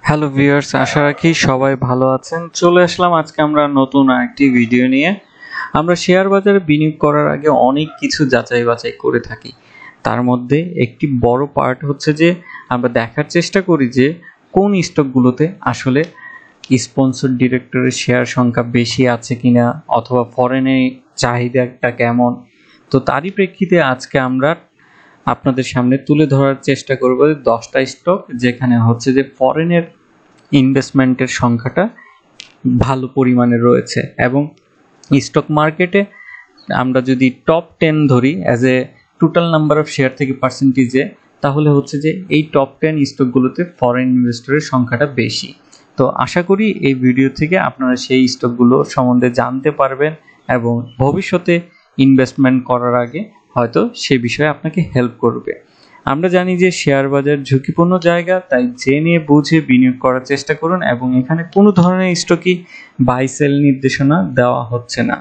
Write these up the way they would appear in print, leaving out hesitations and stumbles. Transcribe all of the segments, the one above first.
Hello viewers, আশা রাখি সবাই ভালো আছেন। চলে আসলাম আজকে আমরা নতুন আরেকটি ভিডিও নিয়ে। আমরা শেয়ার বাজারে বিনিয়োগ করার আগে অনেক কিছু যাচাই বাছাই করে থাকি। তার মধ্যে একটি বড় পার্ট হচ্ছে যে আমরা দেখার চেষ্টা করি যে কোন স্টকগুলোতে আসলে স্পন্সর ডিরেক্টরের শেয়ার সংখ্যা বেশি আছে কিনা, অথবা ফরেনে চাহিদাটা কেমন। তো তারই প্রেক্ষিতে আজকে আমরা আপনাদের সামনে তুলে ধরার চেষ্টা করব 10টা স্টক যেখানে হচ্ছে যে ফরেনের ইনভেস্টমেন্টের সংখ্যাটা ভালো পরিমাণে রয়েছে। এবং স্টক মার্কেটে আমরা যদি টপ 10 ধরি as a total number of share থেকে পার্সেন্টেজে, তাহলে হচ্ছে যে এই টপ 10 স্টকগুলোতে ফরেন ইনভেস্টরের সংখ্যাটা বেশি। তো আশা করি এই ভিডিও থেকে আপনারা সেই স্টকগুলো সম্বন্ধে জানতে পারবেন এবং ভবিষ্যতে ইনভেস্টমেন্ট করার আগে হয়তো সে বিষয়ে আপনাকে হেল্প করবে। আমরা জানি যে শেয়ার বাজার ঝুঁকিপূর্ণ জায়গা, তাই জেনে বুঝে বিনিয়োগ করার চেষ্টা করুন এবং এখানে কোনো ধরনের স্টকই বাই সেল নির্দেশনা দেওয়া হচ্ছে না।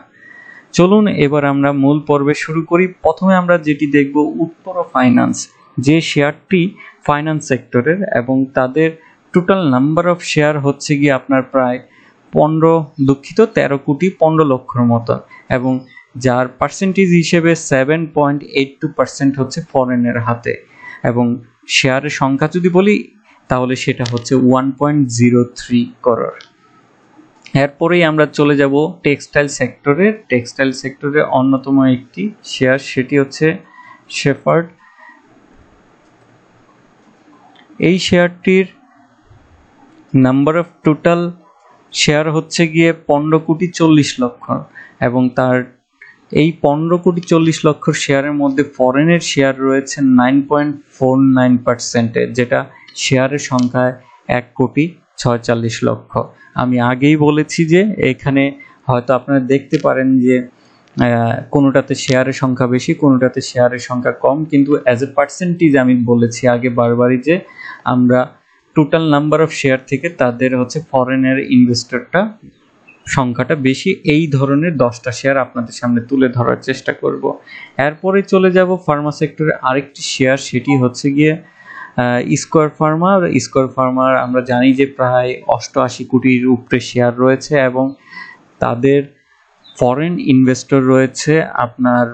চলুন এবার আমরা মূল পর্বে শুরু করি। প্রথমে আমরা যেটি দেখব উত্তরা ফাইন্যান্স, যে শেয়ারটি ফাইন্যান্স সেক্টরের এবং তাদের টোটাল নাম্বার অফ শেয়ার হচ্ছে গিয়ে আপনার প্রায় 13 কোটি 15 লক্ষর মতো, এবং যার পার্সেন্টেজ হিসেবে 7.82% হচ্ছে ফরেনের হাতে। এবং শেয়ারের সংখ্যা যদি বলি তাহলে সেটা হচ্ছে 1.03 করোড়। এরপরেই আমরা চলে যাব টেক্সটাইল সেক্টরের অন্যতম একটি শেয়ার, সেটি হচ্ছে শেফার্ড। এই শেয়ারটির নাম্বার অফ টোটাল শেয়ার হচ্ছে গিয়ে 15 কোটি 40 লক্ষ, এবং তার এই 15 কোটি 40 লক্ষ শেয়ারের মধ্যে ফরেনের শেয়ার রয়েছে 9.49%, যেটা শেয়ারের সংখ্যায় 1 কোটি 46 লক্ষ। আমি আগেই বলেছি যে এখানে হয়তো আপনারা দেখতে পারেন যে কোনোটাতে শেয়ারের সংখ্যা বেশি, কোনোটাতে শেয়ারের সংখ্যা কম, কিন্তু অ্যাজ এ পার্সেন্টেজ আমি বলেছি আগে বারবারই যে আমরা টোটাল নাম্বার অফ শেয়ার থেকে তাদের হচ্ছে ফরেনের ইনভেস্টরটা সংখ্যাটা বেশি। এই ধরনের 10টা শেয়ার আপনাদের সামনে তুলে ধরার চেষ্টা করব। এরপরে চলে যাব ফার্মা সেক্টরের আরেকটি শেয়ার, সেটি হচ্ছে গিয়ে স্কয়ার ফার্মার। আমরা জানি যে প্রায় 88 কোটির উপরে শেয়ার রয়েছে এবং তাদের ফরেন ইনভেস্টর রয়েছে আপনার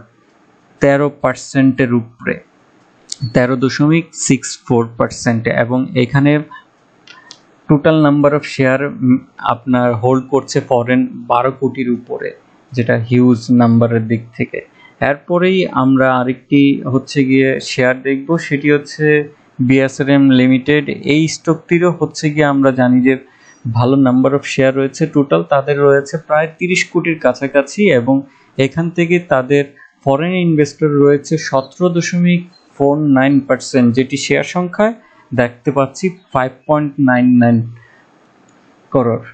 13%-এর উপরে, 13.64%, এবং এখানে টোটাল নাম্বার অফ শেয়ার আপনার হোল্ড করছে ফরেন 12 কোটির উপরে, যেটা হিউজ নাম্বারের দিক থেকে। এরপরেই আমরা আরেকটি হচ্ছে গিয়ে শেয়ার দেখব, সেটি হচ্ছে বিএসআরএম লিমিটেড। এই স্টকটিরও হচ্ছে গিয়ে আমরা জানি যে ভালো নাম্বার অফ শেয়ার রয়েছে, টোটাল তাদের রয়েছে প্রায় 30 কোটির কাছাকাছি, এবং এখান থেকে তাদের ফরেন ইনভেস্টর রয়েছে 17.49%, যেটি শেয়ার সংখ্যায় দেখতে পাচ্ছি 5.99 করোড়।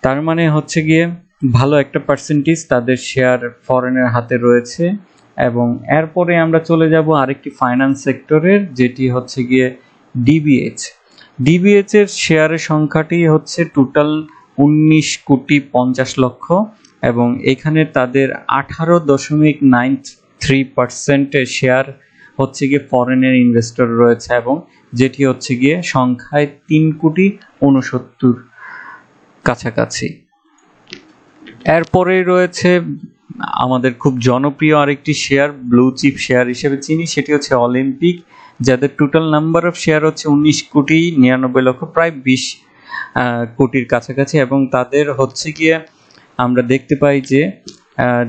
তার মানে হচ্ছে গিয়ে ভালো একটা পার্সেন্টেজ তাদের শেয়ার ফরেনের হাতে রয়েছে। এবং এরপরে আমরা চলে যাব আরেকটি ফাইন্যান্স সেক্টরের, যেটি হচ্ছে গিয়ে ডিবিএইচ এর শেয়ারের সংখ্যাটি হচ্ছে টোটাল 19 কোটি 50 লক্ষ, এবং এখানে তাদের 18.93% শেয়ার হচ্ছে গিয়ে ফরেনের ইনভেস্টর রয়েছে, এবং যেটি হচ্ছে গিয়ে সংখ্যায় 3 কোটি 69 কাছাকাছি। এরপরে রয়েছে আমাদের খুব জনপ্রিয় আরেকটি শেয়ার, ব্লু চিপ শেয়ার হিসেবে চিনি, সেটি হচ্ছে অলিম্পিক, যাদের টোটাল নাম্বার অফ শেয়ার হচ্ছে 19 কোটি 99 লক্ষ, প্রায় 20 কোটির কাছাকাছি, এবং তাদের হচ্ছে গিয়ে আমরা দেখতে পাই যে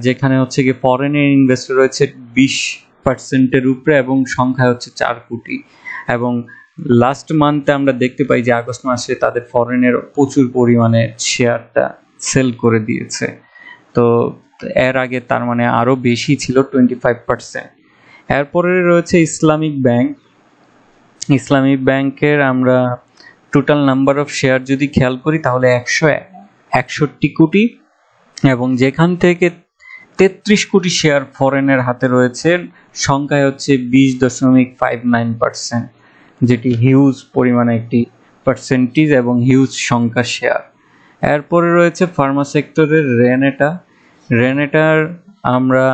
যেখানে হচ্ছে গিয়ে ফরেনের ইনভেস্টর রয়েছে 20%-এর উপরে এবং সংখ্যা হচ্ছে 4 কোটি। এবং লাস্ট মান্থে আমরা দেখতে পাই যে আগস্ট মাসে তাদের ফরেনের প্রচুর পরিমাণে শেয়ারটা সেল করে দিয়েছে। তো এর আগে তার মানে আরো বেশি ছিল 25%। এরপরে রয়েছে ইসলামিক ব্যাংকের আমরা টোটাল নাম্বার অফ শেয়ার যদি খেয়াল করি তাহলে 161 কোটি, এবং যেখান থেকে 33 কোটি শেয়ার ফরেনের হাতে রয়েছে, সংখ্যায় হচ্ছে 20.59%, যেটি হিউজ পরিমাণে একটি পার্সেন্টেজ এবং হিউজ সংখ্যা শেয়ার। এরপরে রয়েছে ফার্মা সেক্টরের রেনেটার আমরা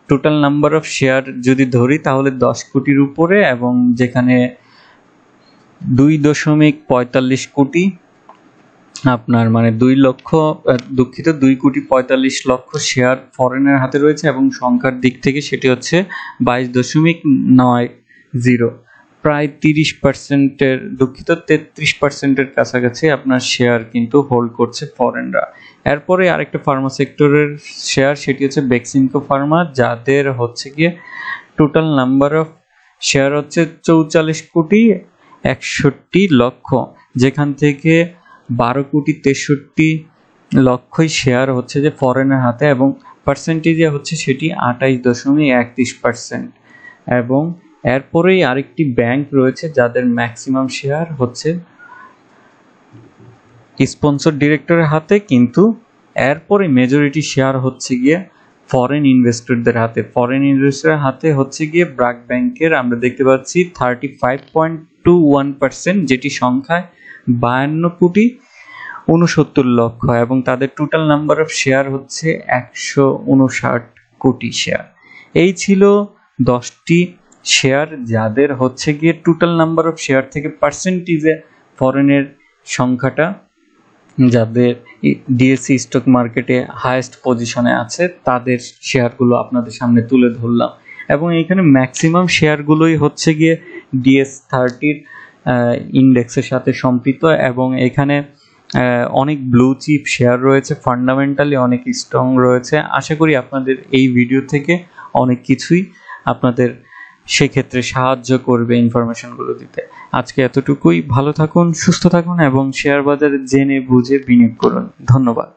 টোটাল নাম্বার অফ শেয়ার যদি ধরি তাহলে 10 কোটির উপরে, এবং যেখানে 2.45 কোটি আপনার মানে 2.45 লক্ষ শেয়ার ফরেনের হাতে রয়েছে এবং সংখ্যার দিক থেকে সেটি হচ্ছে 22.90, প্রায় 30%-এর 33%-এর কাছাকাছি আপনার শেয়ার কিন্তু হোল্ড করছে ফরেনরা। এরপরে আরেকটা ফার্মা সেক্টরের শেয়ার, সেটি হচ্ছে বেক্সিমকো ফার্মা, যাদের হচ্ছে গিয়ে টোটাল নাম্বার অফ শেয়ার হচ্ছে 44.61 কোটি, যেখান থেকে 12.63 কোটি শেয়ার হচ্ছে যে ফরেনের হাতে এবং পার্সেন্টেজে হচ্ছে সেটি 28.31%। এবং এরপরেই আরেকটি ব্যাংক রয়েছে যাদের ম্যাক্সিমাম শেয়ার হচ্ছে স্পন্সর ডিরেক্টরের হাতে, কিন্তু এরপরে মেজরিটি শেয়ার হচ্ছে গিয়ে ফরেন ইনভেস্টরদের হাতে। ফরেন ইনভেস্টরের হাতে হচ্ছে গিয়ে ব্র্যাক ব্যাংকের আমরা দেখতে পাচ্ছি 35.21%, যেটি সংখ্যায় 52.69 লক্ষ এবং তাদের টোটাল নাম্বার অফ শেয়ার হচ্ছে 159 কোটি শেয়ার। এই ছিল 10টি শেয়ার যাদের হচ্ছে গিয়ে টোটাল নাম্বার অফ শেয়ার থেকে পার্সেন্টেজে ফরেনের সংখ্যাটা, যাদের ডিএসসি স্টক মার্কেটে হাইয়েস্ট পজিশনে আছে, তাদের শেয়ারগুলো আপনাদের সামনে তুলে ধরলাম। এবং এখানে ম্যাক্সিমাম শেয়ারগুলোই হচ্ছে গিয়ে DS30 ইন্ডেক্সের সাথে সম্পৃক্ত এবং এখানে অনেক ব্লু চিপ শেয়ার রয়েছে, ফান্ডামেন্টালি অনেক স্ট্রং রয়েছে। আশা করি আপনাদের এই ভিডিও থেকে অনেক কিছুই আপনাদের সেক্ষেত্রে সাহায্য করবে ইনফরমেশনগুলো দিতে। আজকে এতটুকুই। ভালো থাকুন, সুস্থ থাকুন এবং শেয়ার বাজারে জেনে বুঝে বিনিয়োগ করুন। ধন্যবাদ।